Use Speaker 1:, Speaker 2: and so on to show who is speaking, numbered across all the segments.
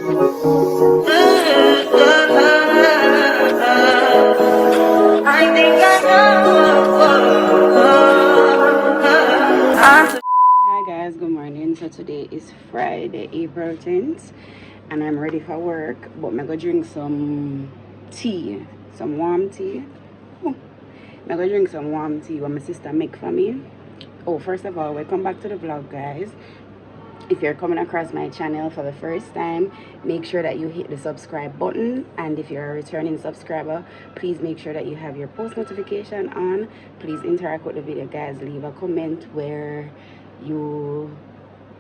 Speaker 1: I think I know. Hi guys, good morning. So today is Friday, April 10th, and I'm ready for work. But I'm gonna drink some tea, some warm tea. I'm gonna drink some warm tea what my sister make for me. Oh, first of all, welcome back to the vlog, guys. If you're coming across my channel for the first time, make sure that you hit the subscribe button, and if you're a returning subscriber, please make sure that you have your post notification on. Please interact with the video, guys. Leave a comment where you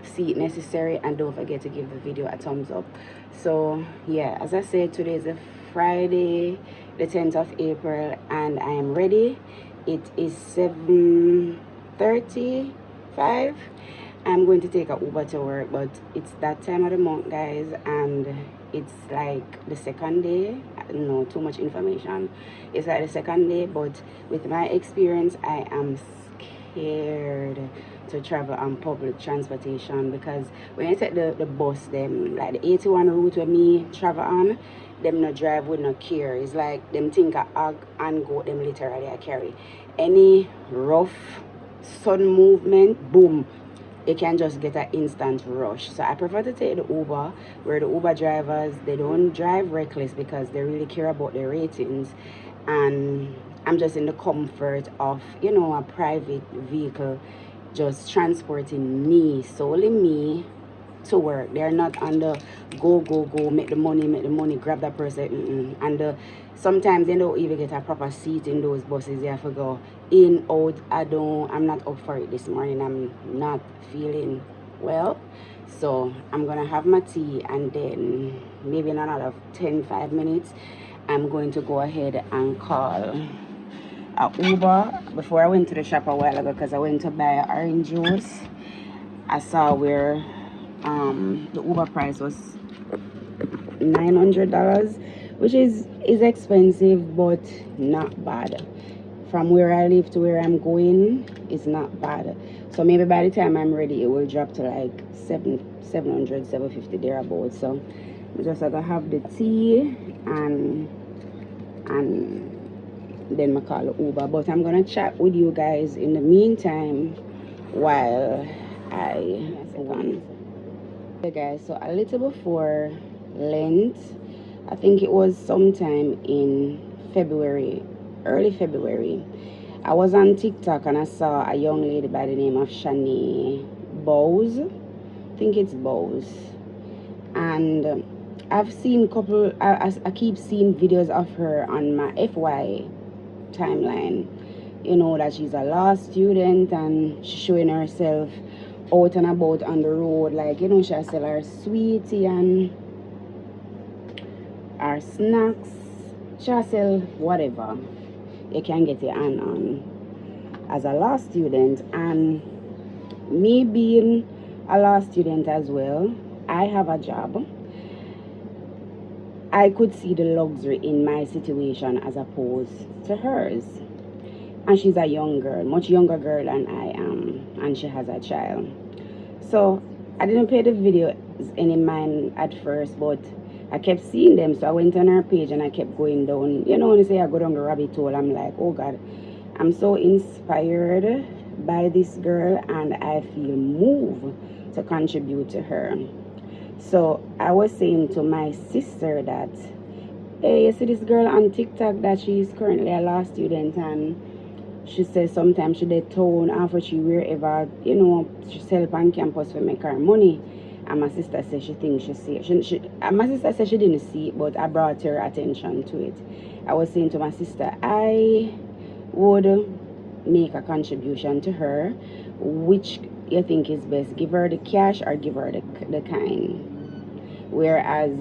Speaker 1: see it necessary, and don't forget to give the video a thumbs up. So yeah, as I said, today is a Friday, the 10th of April, and I am ready. It is 7:35. I'm going to take a Uber to work, but it's that time of the month, guys, and it's like the second day. No, too much information. It's like the second day, but with my experience, I am scared to travel on public transportation, because when you take the bus, them like the 81 route where me travel on, them no drive with no care. It's like them think a hog and goat them literally a carry. Any rough sudden movement, boom, you can just get an instant rush. So I prefer to take the Uber, where the Uber drivers, they don't drive reckless because they really care about their ratings, and I'm just in the comfort of, you know, a private vehicle just transporting me, solely me, to work. They're not on the go make the money, grab that person. And sometimes they don't even get a proper seat in those buses. You have to go in, out. I'm not up for it this morning. I'm not feeling well, so I'm gonna have my tea, and then maybe in another 5 minutes I'm going to go ahead and call a Uber. Before I went to the shop a while ago, because I went to buy orange juice, I saw where the Uber price was $900, which is expensive but not bad. From where I live to where I'm going, it's not bad. So maybe by the time I'm ready, it will drop to like 700, 750 thereabouts. So I just have to have the tea, and then I call the Uber. But I'm gonna chat with you guys in the meantime while I go. Okay guys, so a little before Lent, I think it was sometime in February, early February, I was on TikTok and I saw a young lady by the name of Shani Bowes. I think it's Bowes. And I've seen I keep seeing videos of her on my FY timeline. You know, that she's a law student and she's showing herself out and about on the road, like, you know, she'll sell her sweetie and our snacks. She'll sell whatever you can get your hand on as a law student. And me being a law student as well, I have a job. I could see the luxury in my situation as opposed to hers. And she's a young girl, much younger girl than I am, and she has a child. So I didn't pay the videos any mind at first, but I kept seeing them. So I went on her page and I kept going down. You know, when you say I go down the rabbit hole, I'm like, oh God, I'm so inspired by this girl, and I feel moved to contribute to her. So I was saying to my sister that, hey, you see this girl on TikTok that she's currently a law student, and she says sometimes she did town after she wherever, you know, she sell on campus for make her money. And my sister said she thinks she see it. My sister said she didn't see it, but I brought her attention to it. I was saying to my sister, I would make a contribution to her. Which you think is best? Give her the cash or give her the kind? Whereas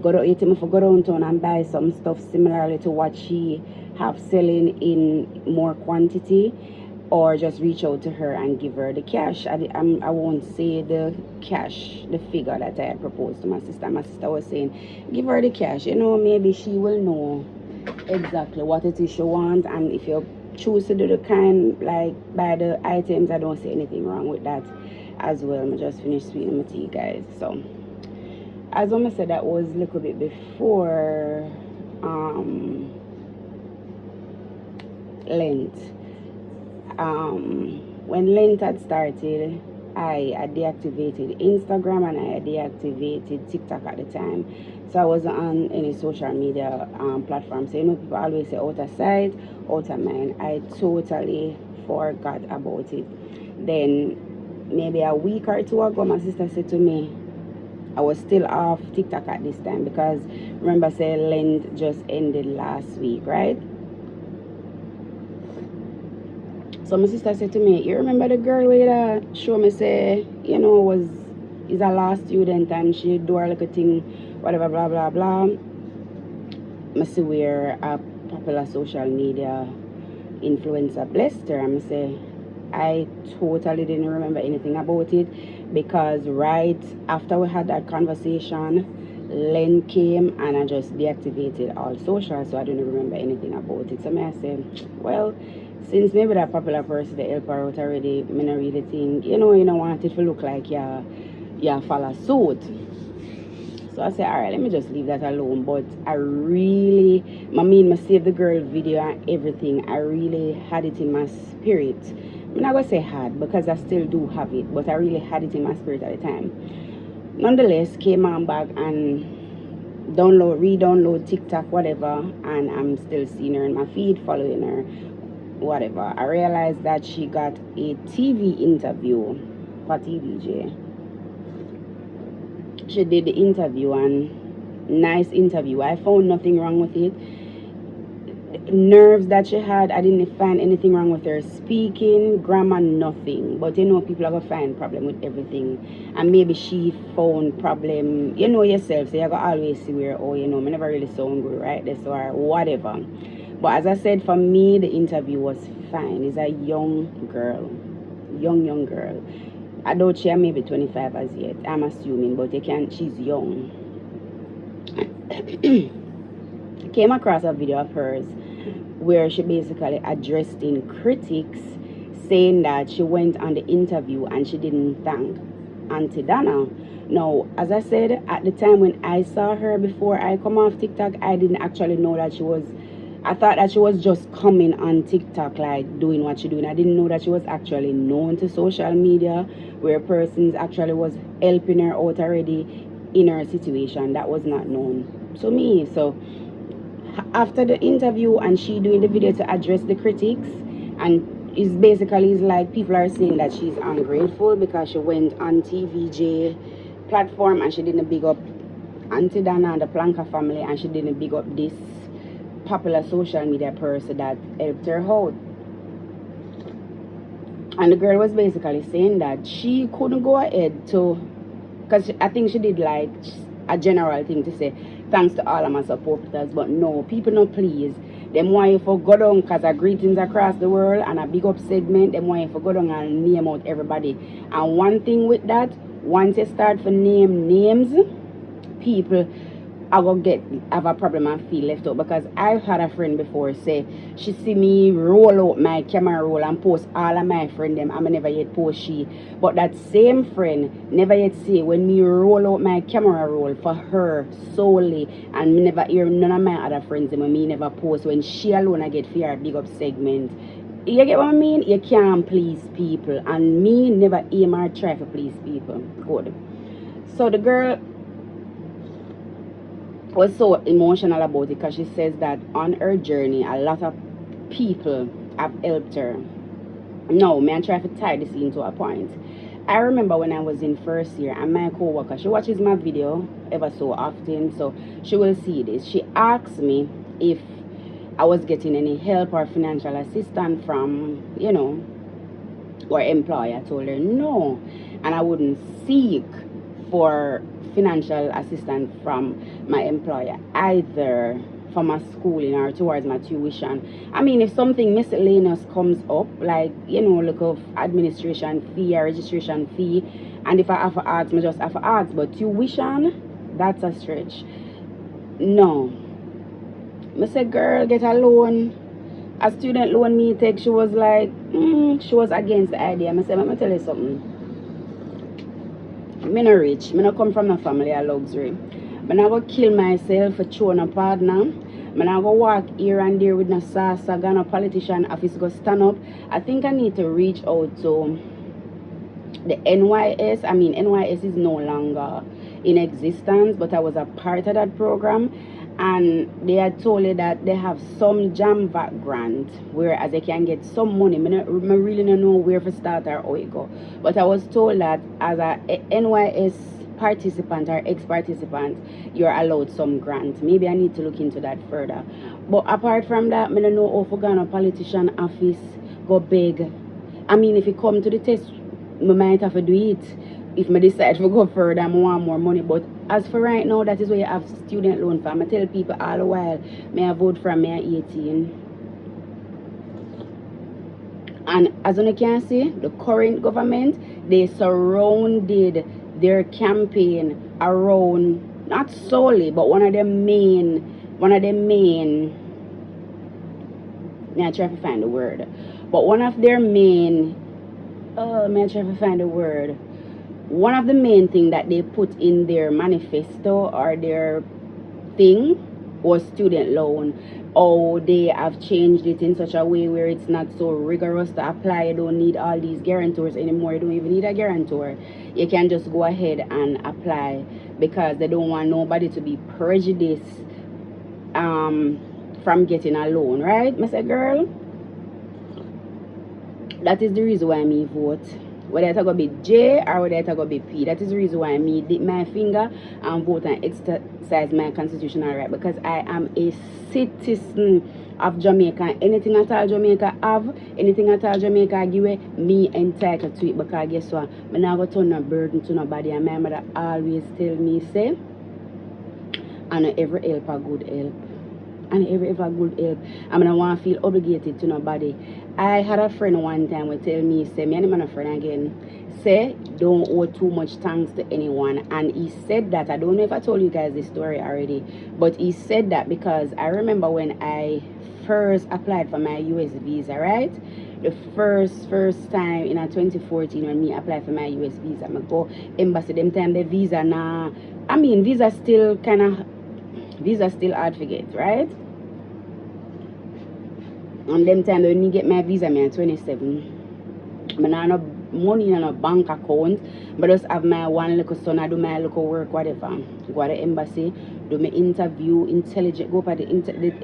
Speaker 1: go downtown and buy some stuff similarly to what she have selling in more quantity, or just reach out to her and give her the cash. I won't say the cash, the figure that I had proposed to my sister. My sister was saying, give her the cash. You know, maybe she will know exactly what it is she wants, and if you choose to do the kind, like buy the items, I don't see anything wrong with that as well. I just finished sweetening my tea, guys. So as I said, that was a little bit before Lent. When Lent had started, I deactivated Instagram and I deactivated TikTok at the time. So I wasn't on any social media platform. So people always say out of sight, out of mind. I totally forgot about it. Then maybe a week or two ago, my sister said to me, I was still off TikTok at this time because remember, say Lent just ended last week, right? So my sister said to me, you remember the girl with show me say, is a last student and she do her like a thing, whatever, blah blah blah. I see where a popular social media influencer blessed her, and I say I totally didn't remember anything about it because right after we had that conversation, Len came and I just deactivated all social, so I didn't remember anything about it. So I say, well, since maybe that popular person they help her out already, I don't really think, you don't want it to look like you follow suit. So I said, alright, let me just leave that alone. But I saved the girl video and everything. I really had it in my spirit. I'm not going to say had because I still do have it, but I really had it in my spirit at the time. Nonetheless, came on back and re-download TikTok, whatever, and I'm still seeing her in my feed, following her, whatever. I realized that she got a TV interview for TVJ. She did the interview and nice interview. I found nothing wrong with it. Nerves that she had, I didn't find anything wrong with her speaking, grammar, nothing. But people are gonna find problem with everything, and maybe she found problem. Yourself, so you gotta always see where me never really sound good, right? This or whatever. But as I said, for me, the interview was fine. It's a young girl, young girl. I doubt she maybe 25 as yet, I'm assuming, but she's young. Came across a video of hers where she basically addressed in critics saying that she went on the interview and she didn't thank Auntie Donna. Now, as I said, at the time when I saw her before I come off TikTok, I didn't actually know that I thought that she was just coming on TikTok, like doing what she doing. I didn't know that she was actually known to social media, where persons actually was helping her out already in her situation. That was not known to me. So after the interview and she doing the video to address the critics, and it's basically like people are saying that she's ungrateful because she went on TVJ platform and she didn't big up Auntie Dana and the Planka family, and she didn't big up this popular social media person that helped her out. And the girl was basically saying that she couldn't go ahead to, because I think she did like a general thing to say thanks to all of my supporters, but no, people no please. Them want you for go down because of greetings across the world and a big up segment. Them want you for go down and name out everybody. And one thing with that, once you start to name names, people I will have a problem and feel left out, because I've had a friend before say she see me roll out my camera roll and post all of my friend them, I'm never yet post she, but that same friend never yet say when me roll out my camera roll for her solely, and me never hear none of my other friends them when me never post when she alone I get for her big up segment. You get what I mean? You can't please people, and me never aim or try to please people. Good. So the girl was so emotional about it because she says that on her journey a lot of people have helped her. Now, me I try to tie this into a point. I remember when I was in first year and my co-worker, she watches my video ever so often, so she will see this. She asked me if I was getting any help or financial assistance from, or employer. I told her no, and I wouldn't seek for financial assistance from my employer either, for my schooling or towards my tuition. I mean, if something miscellaneous comes up, like look of administration fee or registration fee, and if I have to ask, I just have to ask. But tuition, that's a stretch. No. I said, girl, get a loan. A student loan me take. She was like, she was against the idea. I said, let me tell you something. I'm not rich. I don't come from a family of luxury. I'm not going to kill myself for throwing a partner. I'm not going to walk here and there with no sauce, a politician office go stand up. I think I need to reach out to the NYS. I mean, NYS is no longer in existence, but I was a part of that program, and they had told me that they have some JAMVAT grant, whereas they can get some money. I really don't know where to start or how it go, but I was told that as a NYS participant or ex-participant, you're allowed some grant. Maybe I need to look into that further. But apart from that, I don't know if I go to a politician office, go beg. I mean, if you come to the test, I might have to do it. If I decide to go further, I want more money. But as for right now, that is where you have student loan for. I tell people all the while, may I vote from me at 18. And as you can see, the current government, they surrounded their campaign around, not solely, but one of the main, may I try to find the word, but one of their main, may I try to find the word, one of the main things that they put in their manifesto or their thing was student loan. Oh, they have changed it in such a way where it's not so rigorous to apply. You don't need all these guarantors anymore. You don't even need a guarantor. You can just go ahead and apply, because they don't want nobody to be prejudiced from getting a loan, right? I said, girl, that is the reason why me vote. Whether it's going to be J or whether it's going to be P. That is the reason why me dip my finger and vote and exercise my constitutional right. Because I am a citizen of Jamaica. Anything at all Jamaica have, anything at all Jamaica give me entitled to it. Because guess what? I'm not going to turn no burden to nobody. And my mother always tell me, say, and every help a good help. And every ever good help. I don't want to feel obligated to nobody. I had a friend one time who tell me, say, me and him and a friend again, say, don't owe too much thanks to anyone. And he said that, I don't know if I told you guys this story already, but he said that because I remember when I first applied for my US visa, right? The first time in 2014 when me applied for my US visa, I go embassy, them time the visa now, I mean, visa still hard to get, right? And them time when me get my visa, me at 27. I don't have money in a bank account, but just have my one little son, I do my little work, whatever. Go to the embassy, do my interview, intelligent, go for the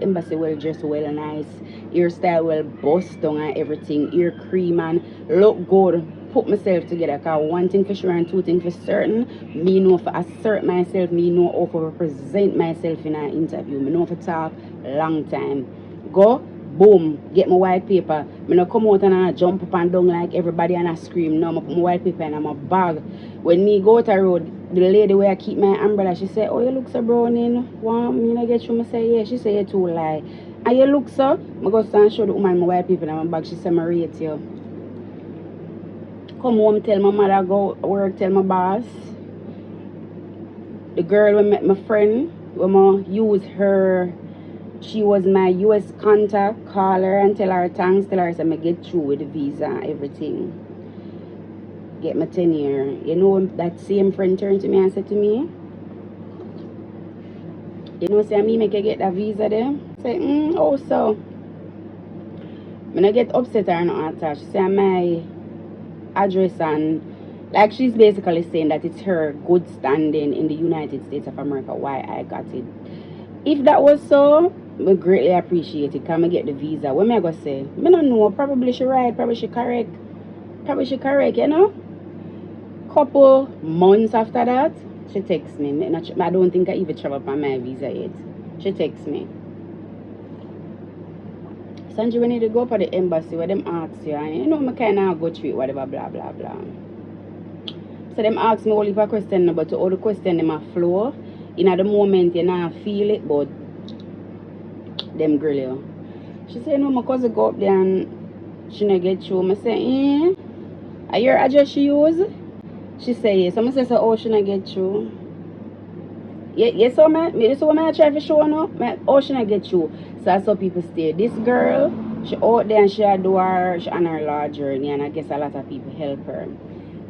Speaker 1: embassy well dressed, well nice, hairstyle well bust down and everything, ear cream and look good. Put myself together, because one thing for sure and two things for certain, me know for assert myself, me know how to represent myself in an interview, me know for talk long time. Go, boom, get my white paper. Me no come out and I jump up and down like everybody and I scream. No, I put my white paper in my bag. When me go to the road, the lady where I keep my umbrella, she say, oh, you look so browning. Want me to get you? I say, yeah. She say, you too lie. And you look so? I go stand and show the woman my white paper in my bag. She say, I rate you. Come home, tell my mother, go work, tell my boss. The girl we met my friend, when I use her, she was my US contact, call her and tell her thanks, tell her I get through with the visa and everything. Get my tenure. You know, that same friend turned to me and said to me, you know, say me make you get that visa there? Say, oh so. When I get upset or not at her, she say my address, and like she's basically saying that it's her good standing in the United States of America why I got it. If that was so, we greatly appreciate it. Can I get the visa? What am I gonna say? I don't know. Probably she right. Probably she correct. You know. Couple months after that, she texts me. I don't think I even travel on my visa yet. She texts me. Sanji, we need to go for the embassy where them ask you, and you know, I kind of go through it, whatever, blah, blah, blah. So them ask me all if a question, but all the question them a flow. In at the moment, you not feel it, but them grill you. She said, no, my cousin go up there and she not get through. I say, are your address she use? She say, yes. So I say, so, oh, she not get through. Yes, so this what I try to show now. Oh, she not get through. So that's how people stay. This girl, she out there and she do her, she on her law journey, and I guess a lot of people help her.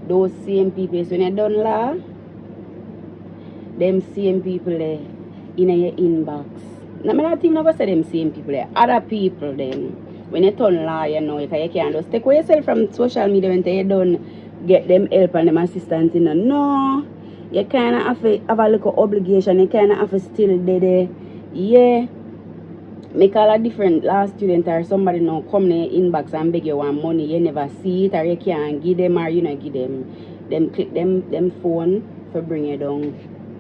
Speaker 1: Those same people, so when you done law, them same people there in your inbox. Now, I not even gonna say them same people there. Other people then. When you turn lawyer now, you can't just take away yourself from social media when you don't get them help and them assistance. You know. No. You kind of have a little obligation. You kind of have to still there. Yeah. Make all a different law student or somebody now come in your inbox and beg you want money. You never see it or you can't give them or you not give them. Them click them phone for bring you down.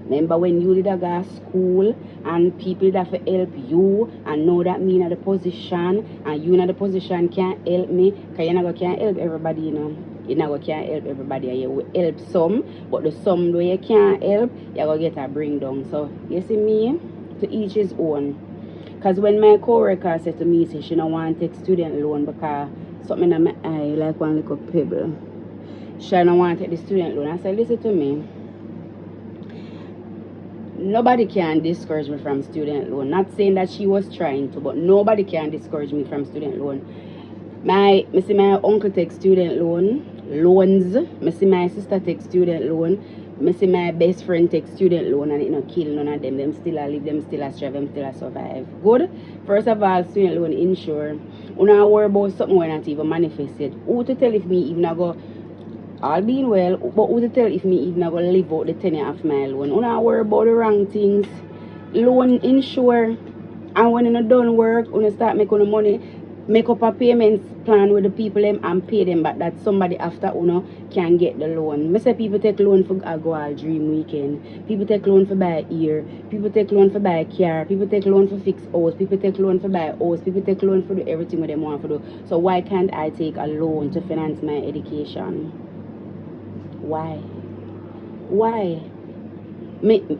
Speaker 1: Remember when you did a go to school and people that for help you and know that me in the position and you in the position can't help me because you not can't help everybody, you know. You not can't help everybody and you will help some, but the some though you can't help, you go get a bring down. So you see me, to each his own. Because when my co-worker said to me, say she don't want to take student loan because something in my eye like one little pebble. She don't want to take the student loan. I said, listen to me. Nobody can discourage me from student loan. Not saying that she was trying to, but nobody can discourage me from student loan. I see my uncle take student loans. I see my sister take student loan. I see my best friend take student loan and it not kill none of them. Them still live, them still strive, them still survive. Good. First of all, student loan insure. You don't worry about something when not even manifested. Who to tell if me even I go all being well, but who to tell if me even I go live out the tenure of my loan? You don't worry about the wrong things. Loan insure. And when you done work, you start making the money, make up a payments plan with the people them and pay them back that somebody after can get the loan. I say people take loan for go all dream weekend. People take loan for buy ear. People take loan for buy car. People take loan for fix house. People take loan for buy house. People take loan for do everything what they want to do. So why can't I take a loan to finance my education? Why?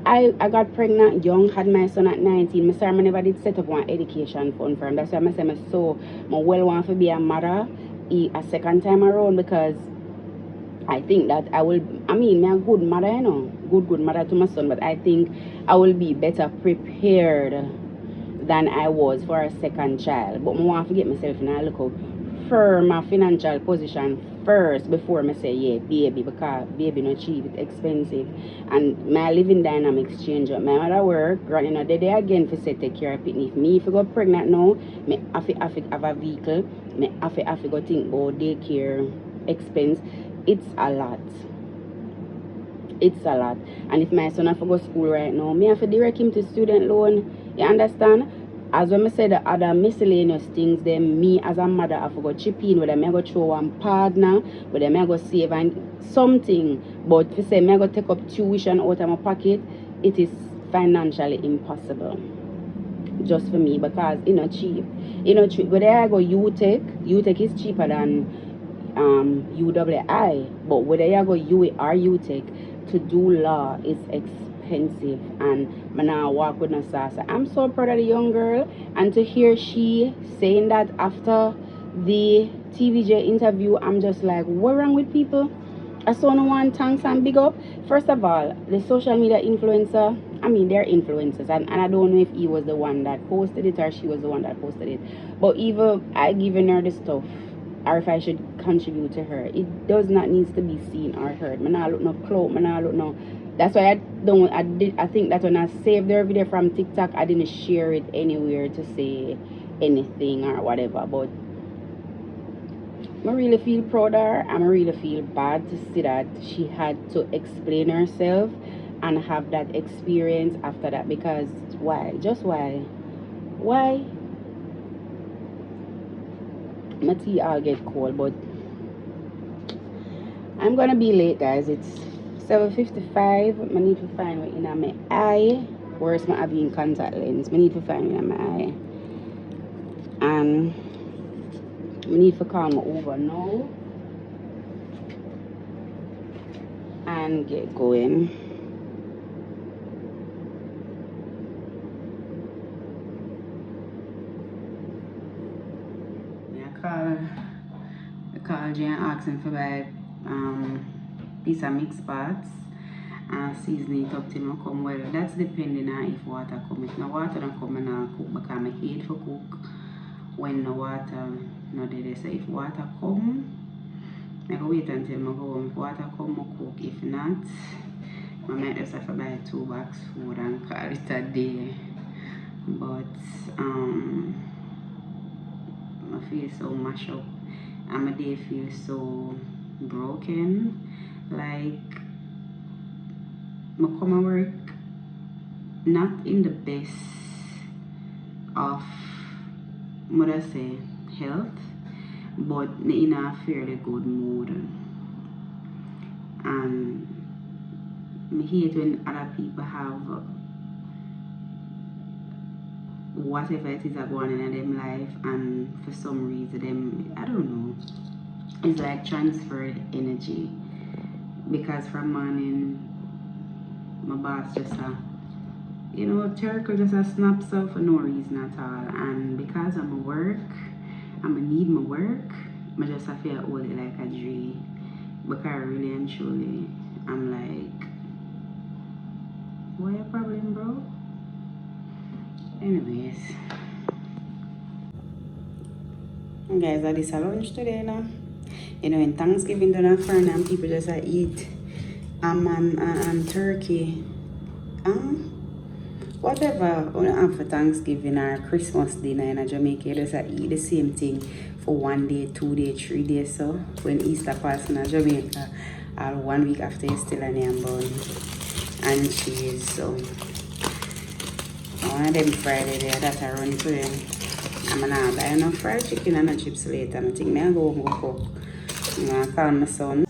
Speaker 1: I got pregnant young, had my son at 19. I never did set up one education fund for him. That's why I say I well want to be a mother a second time around because I think that I'm a good mother, you know. Good mother to my son, but I think I will be better prepared than I was for a second child. But I want to get myself in a little firm financial position first before I say yeah baby, because baby not cheap, it's expensive and my living dynamics change up. My mother work running a day again for say take care of it. If me if I go pregnant now, me have to have a vehicle, me have to go think about daycare expense. It's a lot. And if my son have to go to school right now, me have to direct him to student loan. You understand? As when I said the other miscellaneous things, then me as a mother have to go chip in with them. I go throw one partner, with them I go save and something. But if I say I go take up tuition out of my pocket, it is financially impossible. Just for me because it's not cheap. Whether I go UTech is cheaper than UWI. But whether I go UE or UTech, to do law is expensive and I now walk with no sauce. I'm so proud of the young girl, and to hear she saying that after the TVJ interview, I'm just like, what wrong with people? I saw no one thanks and big up. First of all, the social media influencer, they're influencers and I don't know if he was the one that posted it or she was the one that posted it. But even I given her the stuff or if I should contribute to her, it does not need to be seen or heard. I not look no clout, I not look no. That's why I think that when I saved their video from TikTok, I didn't share it anywhere to say anything or whatever. But I really feel proud of her and I really feel bad to see that she had to explain herself and have that experience after that. Because why? Just why? My tea all get cold, but I'm gonna be late, guys. It's 7:55. I need to find what in my eye. Where's my having contact lens? I need to find it in my eye. And I need to call my Uber now and get going. I call Jay and ask him for buy piece of mixed parts and season it up till it come well. That's depending on if water come. If no water don't come, I cook because I hate for cook when no water no there. So if water come, I go wait until I go home. If water come, I cook. If not, I might just have to buy 2 box food and call it a day. But I feel so mashed up and my day feels so broken. Like I come to work not in the best of mother say health, but me in a fairly good mood. And me hate when other people have whatever it is that going on in them life, and for some reason them, I don't know, it's like transferred energy. Because from morning my boss just Turkle just snaps out for no reason at all, and because I'm a work, need my work, I just have to hold it like a dream. Because really and truly, I'm like, what your problem, bro? Anyways, guys, I did a lunch today now. In Thanksgiving done fern and people just eat and turkey. Whatever we have for Thanksgiving or Christmas dinner in Jamaica, just eat the same thing for 1 day, 2 days, 3 days. So when Easter passes in Jamaica, 1 week after it's still an yam bun and cheese. So one of them Friday there that I run to them. I'm gonna buy enough fried chicken and chips later. I think I'll go cook. I'm gonna call my son.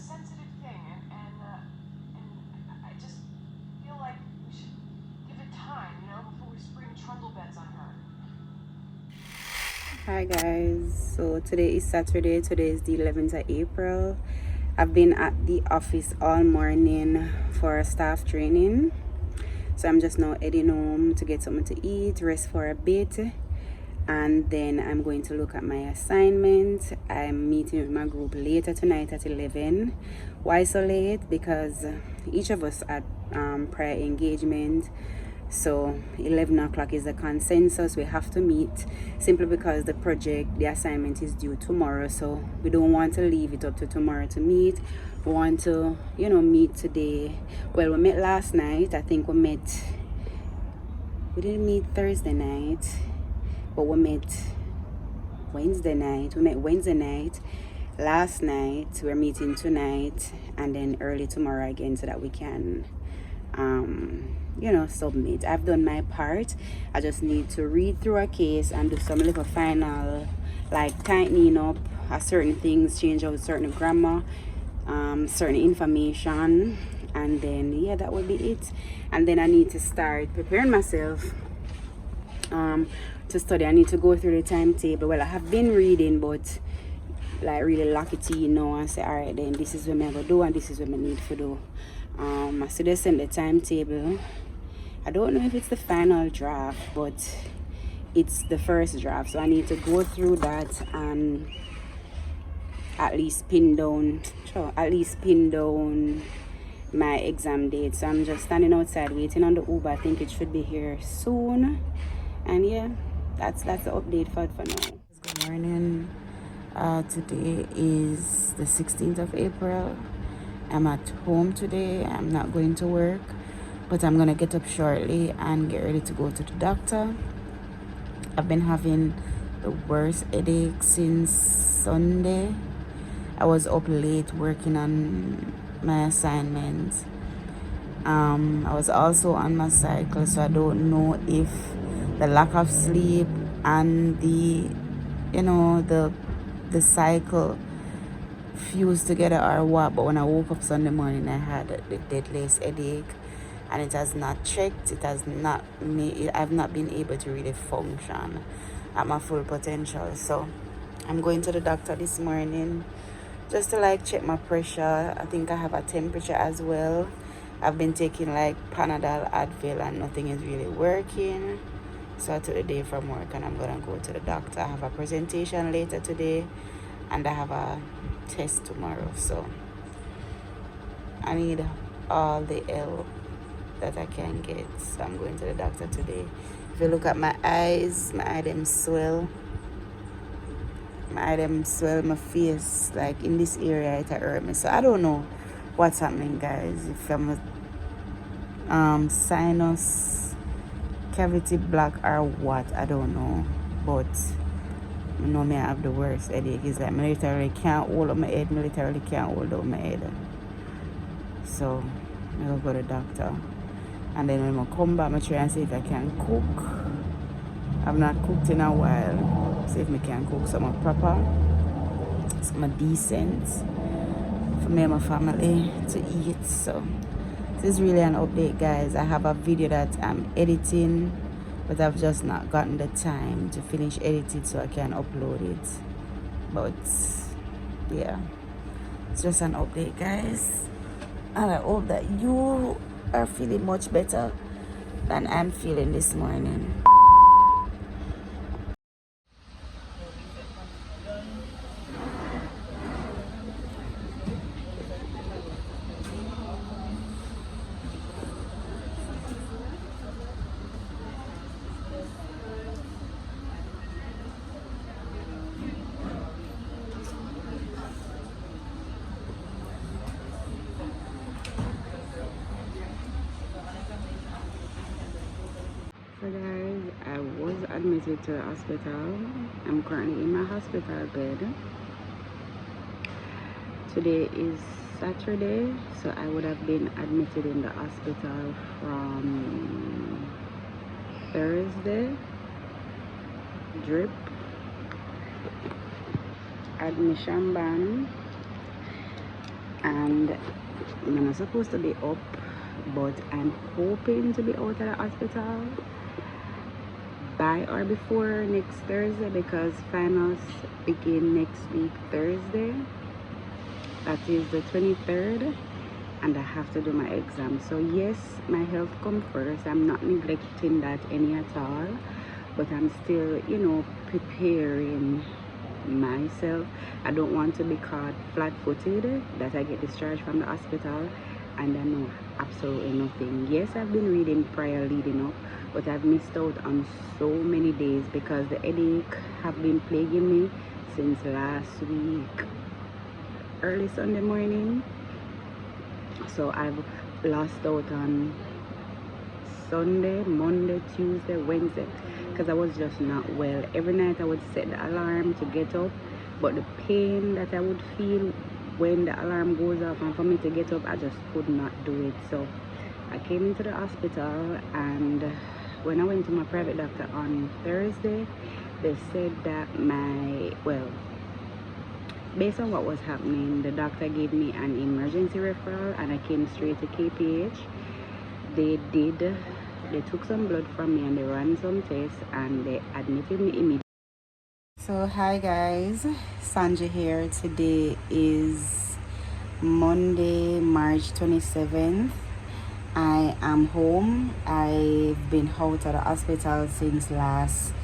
Speaker 1: Hi guys, so today is Saturday. Today is the 11th of April. I've been at the office all morning for staff training, so I'm just now heading home to get something to eat, rest for a bit, and then I'm going to look at my assignment. I'm meeting with my group later tonight at 11. Why so late? Because each of us had prior engagement. So 11 o'clock is the consensus. We have to meet simply because the assignment is due tomorrow. So we don't want to leave it up to tomorrow to meet. We want to, meet today. Well, we met last night. I think we didn't meet Thursday night, but we met Wednesday night. We met Wednesday night. Last night, we're meeting tonight, and then early tomorrow again so that we can submit. I've done my part. I just need to read through a case and do some little final, like tightening up certain things, change out certain grammar, certain information, and then that would be it. And then I need to start preparing myself to study. I need to go through the timetable. Well, I have been reading, but like really lock it in, and say, all right, then this is what I'm gonna do and this is what I need to do. So they send the timetable. I don't know if it's the final draft, but it's the first draft, so I need to go through that and at least pin down my exam date. So I'm just standing outside waiting on the Uber. I think it should be here soon, and that's the update for now. Good morning. Today is the 16th of April. I'm at home today. I'm not going to work, but I'm gonna get up shortly and get ready to go to the doctor. I've been having the worst headache since Sunday. I was up late working on my assignment. I was also on my cycle, so I don't know if the lack of sleep and the cycle fused together or what, but when I woke up Sunday morning, I had the deadliest headache, and it has not checked. I've not been able to really function at my full potential. So I'm going to the doctor this morning just to check my pressure. I think I have a temperature as well. I've been taking Panadol, Advil, and nothing is really working. So I took the day from work and I'm gonna go to the doctor. I have a presentation later today and I have a test tomorrow, so I need all the help that I can get. So I'm going to the doctor today. If you look at my eyes, my eye them swell, my face, in this area it hurt me. So I don't know what's happening, guys. If I'm sinus cavity block or what, I don't know, but you know me, I have the worst headache. Is that I literally can't hold up my head, I literally can't hold up my head. So I'll go to the doctor, and then when I come back I try and see if I can cook. I've not cooked in a while. See if I can cook something proper, something decent for me and my family to eat. So this is really an update, guys. I have a video that I'm editing, but I've just not gotten the time to finish editing so I can upload it. But yeah, it's just an update, guys, and I hope that you are feeling much better than I'm feeling this morning. So guys, I was admitted to the hospital. I'm currently in my hospital bed. Today is Saturday, so I would have been admitted in the hospital from Thursday. Drip, admission ban, and I'm not supposed to be up, but I'm hoping to be out of the hospital by or before next Thursday, because finals begin next week Thursday, that is the 23rd, and I have to do my exam. So yes, my health comes first. I'm not neglecting that any at all, but I'm still, you know, preparing myself. I don't want to be caught flat-footed, that I get discharged from the hospital and I know absolutely nothing. Yes, I've been reading prior leading up, but I've missed out on so many days because the headache have been plaguing me since last week, early Sunday morning. So I've lost out on Sunday, Monday, Tuesday, Wednesday, because I was just not well. Every night I would set the alarm to get up, but the pain that I would feel when the alarm goes off and for me to get up, I just could not do it. So I came into the hospital, and when I went to my private doctor on Thursday, they said that based on what was happening, the doctor gave me an emergency referral and I came straight to KPH. They took some blood from me and they ran some tests and they admitted me immediately. So hi guys, Sandra here. Today is Monday, March 27th. I am home. I've been out of the hospital since last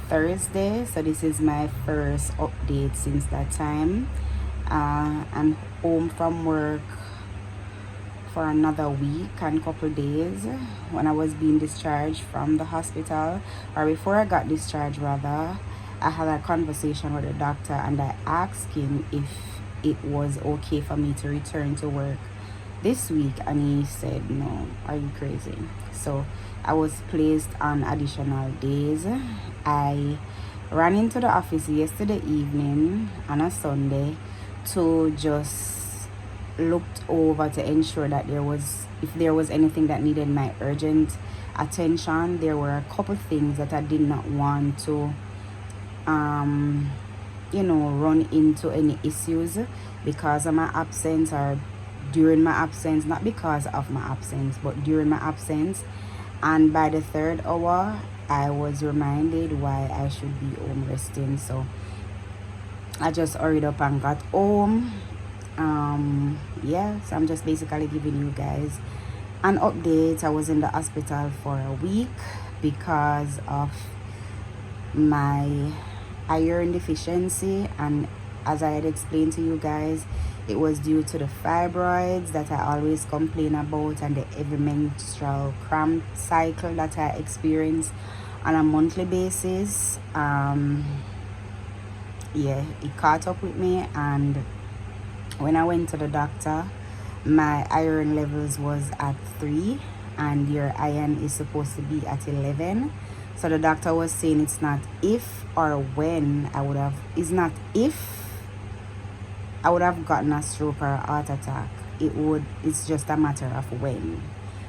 Speaker 1: Thursday, so this is my first update since that time. I'm home from work for another week and couple days. When I was being discharged from the hospital, or before I got discharged rather, I had a conversation with the doctor and I asked him if it was okay for me to return to work this week, and he said no. Are you crazy? So I was placed on additional days. I ran into the office yesterday evening on a Sunday to just looked over to ensure that if there was anything that needed my urgent attention. There were a couple things that I did not want to run into any issues because of my absence, or during my absence, not because of my absence, but during my absence. And by the third hour, I was reminded why I should be home resting. So I just hurried up and got home. So I'm just basically giving you guys an update. I was in the hospital for a week because of my iron deficiency, and as I had explained to you guys, it was due to the fibroids that I always complain about and the every menstrual cramp cycle that I experience on a monthly basis. It caught up with me, and when I went to the doctor, my iron levels was at 3,
Speaker 2: and your iron is supposed to be at 11. So the doctor was saying it's not if or when it's not if I would have gotten a stroke or a heart attack. It's just a matter of when.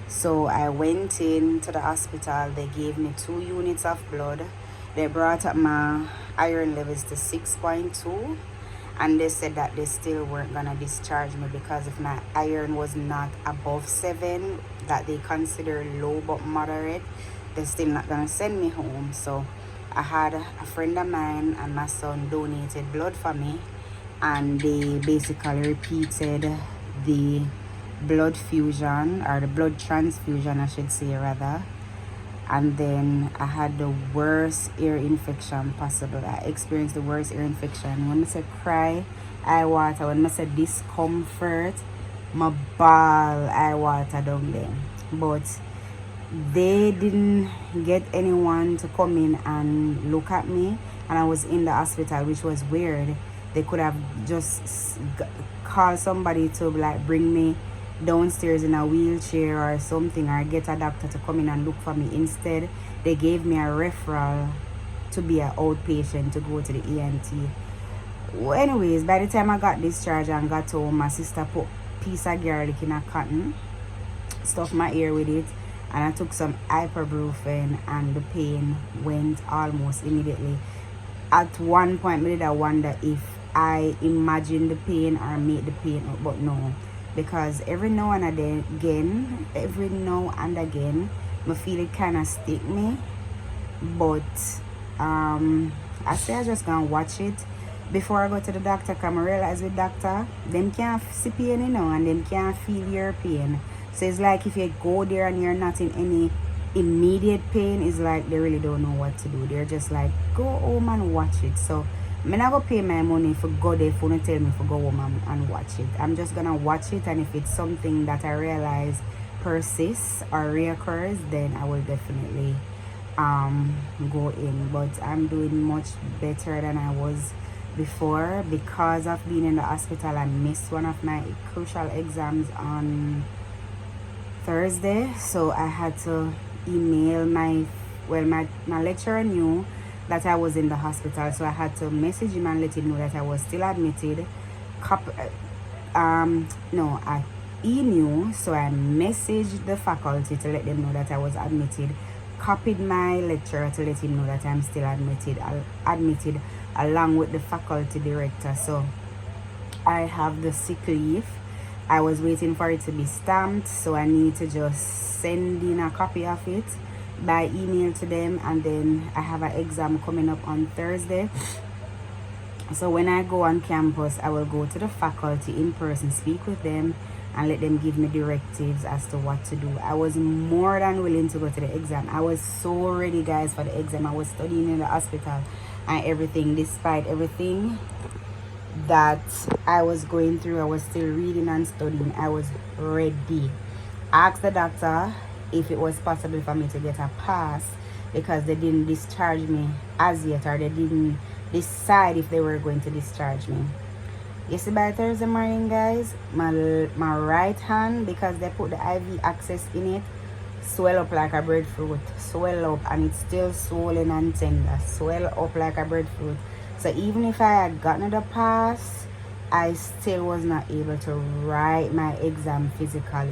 Speaker 2: So I went in to the hospital. They gave me 2 units of blood. They brought up my iron levels to 6.2, and they said that they still weren't gonna discharge me because if my iron was not above 7, that they consider low but moderate, they're still not gonna send me home. So I had a friend of mine and my son donated blood for me, and they basically repeated the blood fusion, or the blood transfusion I should say rather. And then I had the worst ear infection possible. I experienced the worst ear infection. When I said cry, eye water. When I said discomfort, my ball eye water down there. But they didn't get anyone to come in and look at me, and I was in the hospital, which was weird. They could have just called somebody to like bring me downstairs in a wheelchair or something, or get a doctor to come in and look for me. Instead, they gave me a referral to be an outpatient to go to the ENT. Well, anyways, by the time I got discharged and got home, my sister put piece of garlic in a cotton, stuffed my ear with it, and I took some ibuprofen, and the pain went almost immediately. At one point, I did wonder if I imagined the pain or made the pain up, but no, because every now and again, I feel it kind of stick me. But I say I just gonna watch it before I go to the doctor, because I realize with doctor, them can't see pain, and them can't feel your pain. So it's like if you go there and you're not in any immediate pain, it's like they really don't know what to do. They're just like, go home and watch it. So I'm not gonna pay my money for go there for to tell me to go home and watch it. I'm just gonna watch it, and if it's something that I realize persists or reoccurs, then I will definitely go in. But I'm doing much better than I was before. Because of being in the hospital, I missed one of my crucial exams on Thursday, so I had to email my lecturer knew that I was in the hospital, so I had to message him and let him know that I was still admitted. He knew, so I messaged the faculty to let them know that I was admitted, copied my lecturer to let him know that I'm still admitted along with the faculty director. So I have the sick leave. I was waiting for it to be stamped, so I need to just send in a copy of it by email to them, and then I have an exam coming up on Thursday. So when I go on campus, I will go to the faculty in person, speak with them, and let them give me directives as to what to do. I was more than willing to go to the exam. I was so ready, guys, for the exam. I was studying in the hospital and everything. Despite everything that I was going through, I was still reading and studying. I was ready. I asked the doctor if it was possible for me to get a pass, because they didn't discharge me as yet, or they didn't decide if they were going to discharge me. You see, by Thursday morning, guys, my right hand, because they put the IV access in it, swell up like a breadfruit. Swell up, and it's still swollen and tender. Swell up like a breadfruit. So even if I had gotten the pass, I still was not able to write my exam physically.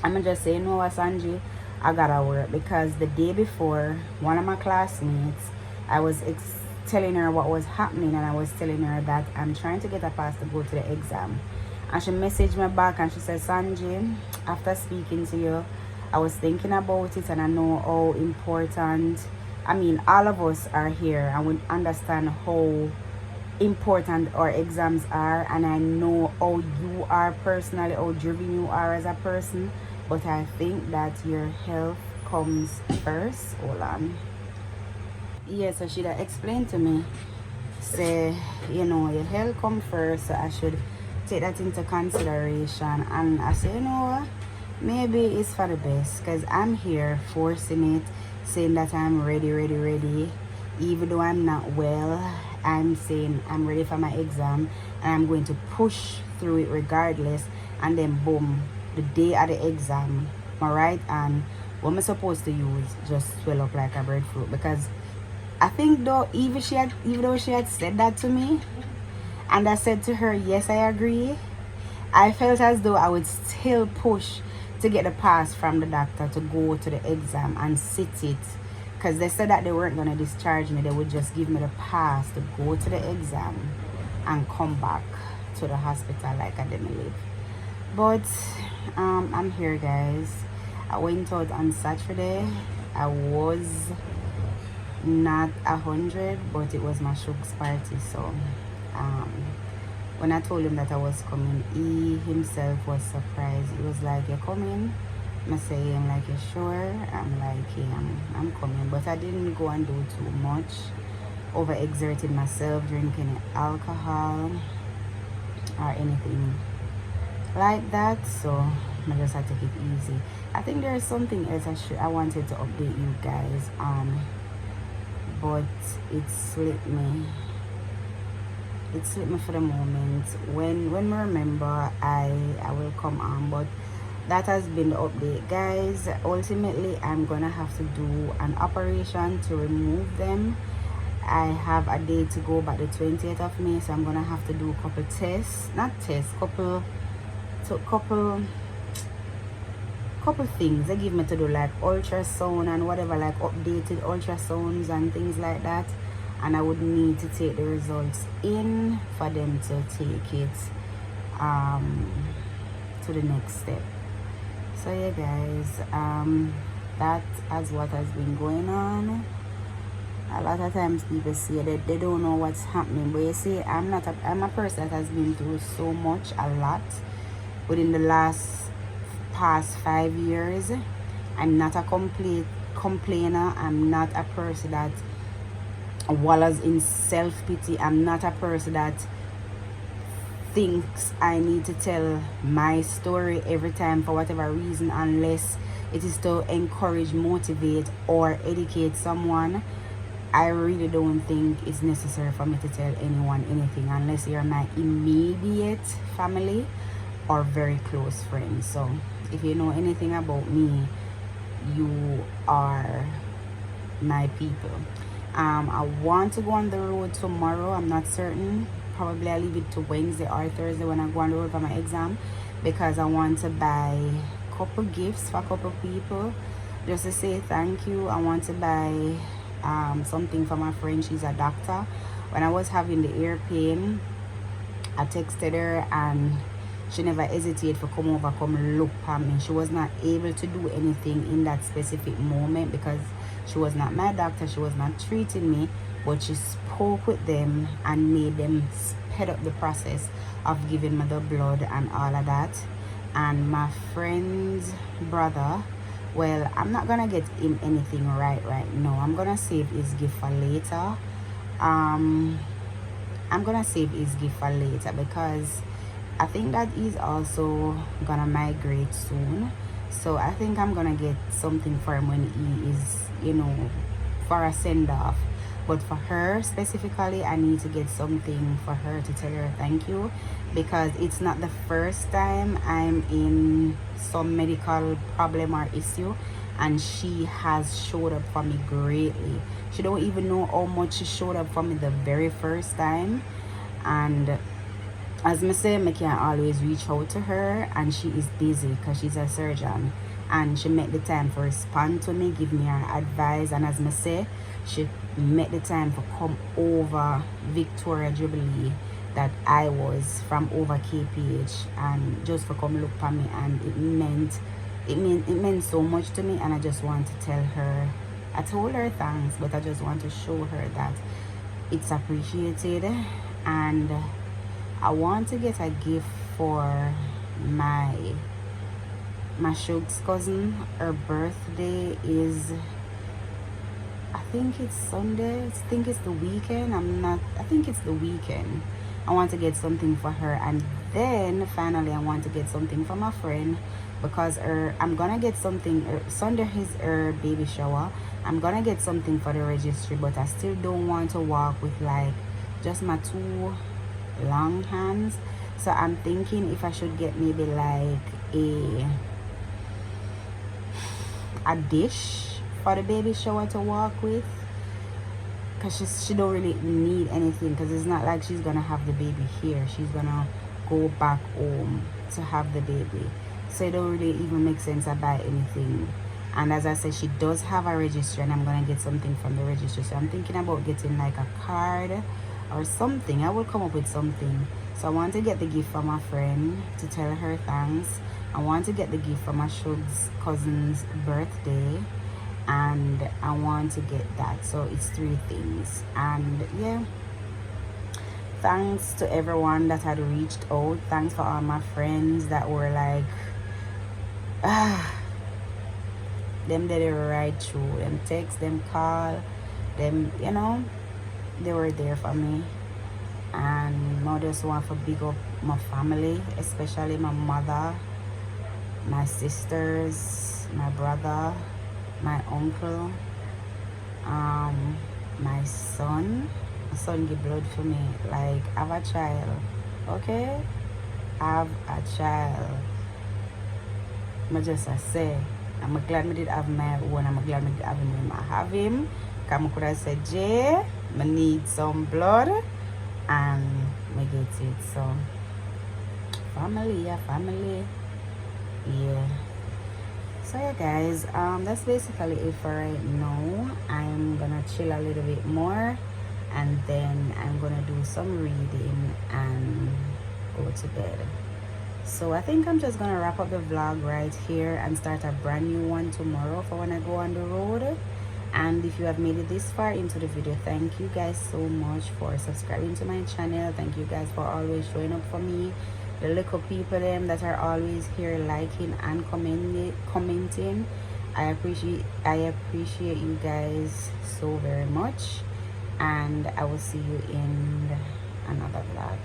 Speaker 2: I'm just saying, no, Sanji, I gotta work, because the day before, one of my classmates, I was telling her what was happening, and I was telling her that I'm trying to get a pass to go to the exam. And she messaged me back and she said, Sanji, after speaking to you, I was thinking about it, and I know how important, all of us are here, and we understand how important our exams are, and I know how you are personally, how driven you are as a person, but I think that your health comes first. Hold on. Yes, so she explained to me, say, your health comes first, so I should take that into consideration. And I say, what? Maybe it's for the best, because I'm here forcing it, saying that I'm ready. Even though I'm not well, I'm saying I'm ready for my exam, and I'm going to push through it regardless. And then boom, the day of the exam, my right hand, what am I supposed to use, just swell up like a breadfruit. Because I think though, even though she had said that to me, and I said to her, yes, I agree, I felt as though I would still push to get the pass from the doctor to go to the exam and sit it. Because they said that they weren't going to discharge me. They would just give me the pass to go to the exam and come back to the hospital like I didn't live. But I'm here, guys. I went out on Saturday. I was not 100, but it was my sugar's party. So when I told him that I was coming, he himself was surprised. He was like, "You're coming?" I say, "I'm like, you sure?" I'm like, "Yeah, I'm coming." But I didn't go and do too much, overexerted myself, drinking alcohol or anything like that. So I just had to take it easy. I think there's something else I wanted to update you guys on, but it slipped me. It slipped me for the moment. When I remember, I will come on. But that has been the update, guys. Ultimately, I'm gonna have to do an operation to remove them. I have a day to go back the 20th of May, so I'm gonna have to do a couple tests, not tests, couple things they give me to do, like ultrasound and whatever, like updated ultrasounds and things like that. And I would need to take the results in for them to take it to the next step. So yeah, guys, that is what has been going on. A lot of times people say that they don't know what's happening, but you see, I'm a person that has been through so much, a lot within the past 5 years. I'm not a complete complainer. I'm not a person that wallows in self-pity. I'm not a person that thinks I need to tell my story every time for whatever reason, unless it is to encourage, motivate, or educate someone. I really don't think it's necessary for me to tell anyone anything unless you're my immediate family or very close friends. So if you know anything about me, you are my people. I want to go on the road tomorrow. I'm not certain. Probably I'll leave it to Wednesday or Thursday when I go on the road for my exam, because I want to buy a couple gifts for a couple people just to say thank you. I want to buy something for my friend. She's a doctor. When I was having the ear pain, I texted her and she never hesitated to come over, come look at me. She was not able to do anything in that specific moment because she was not my doctor. She was not treating me, but she spoke with them and made them speed up the process of giving me the blood and all of that. And my friend's brother, well, I'm not gonna get him anything right now. I'm gonna save his gift for later. I'm gonna save his gift for later because I think that he's also gonna migrate soon. So I think I'm gonna get something for him when he is, for a send-off. But for her specifically, I need to get something for her to tell her thank you, because it's not the first time I'm in some medical problem or issue and she has showed up for me greatly. She don't even know how much she showed up for me the very first time. And as I say, I can always reach out to her, and she is busy because she's a surgeon, and she make the time to respond to me, give me her advice. And as I say, she make the time to come over Victoria Jubilee that I was from over KPH, and just to come look for me. And it meant so much to me, and I just want to tell her, I told her thanks, but I just want to show her that it's appreciated. And I want to get a gift for my Shug's cousin. Her birthday is, I think it's Sunday. I think it's the weekend. I think it's the weekend. I want to get something for her, and then finally I want to get something for my friend, because I'm gonna get something. Sunday is her baby shower. I'm gonna get something for the registry, but I still don't want to walk with like just my two long hands. So I'm thinking if I should get maybe like a dish for the baby shower to walk with, because she don't really need anything, because it's not like she's gonna have the baby here. She's gonna go back home to have the baby, so it don't really even make sense to buy anything. And as I said, she does have a registry, and I'm gonna get something from the registry. So I'm thinking about getting like a card or something. I will come up with something. So I want to get the gift from my friend to tell her thanks. I want to get the gift from my Shug's cousin's birthday, and I want to get that. So it's 3 things. And yeah, thanks to everyone that had reached out. Thanks for all my friends that were like, them did it right through. Them text, them call, them, you know, they were there for me. And I just want to big up my family, especially my mother, my sisters, my brother, my uncle, my son. My son give blood for me. Like, I have a child, okay? I have a child. I just say, I'm glad I did have my own. I'm glad I did have him. I have him. Because I could have said, Jay, I need some blood, and I get it. So, family, yeah, family. Yeah. So yeah, guys, that's basically it for right now. I'm gonna chill a little bit more, and then I'm gonna do some reading and go to bed. So I think I'm just gonna wrap up the vlog right here and start a brand new one tomorrow for when I go on the road. And if you have made it this far into the video, thank you guys so much for subscribing to my channel. Thank you guys for always showing up for me, the little people them that are always here liking and commenting. I appreciate you guys so very much, and I will see you in another vlog.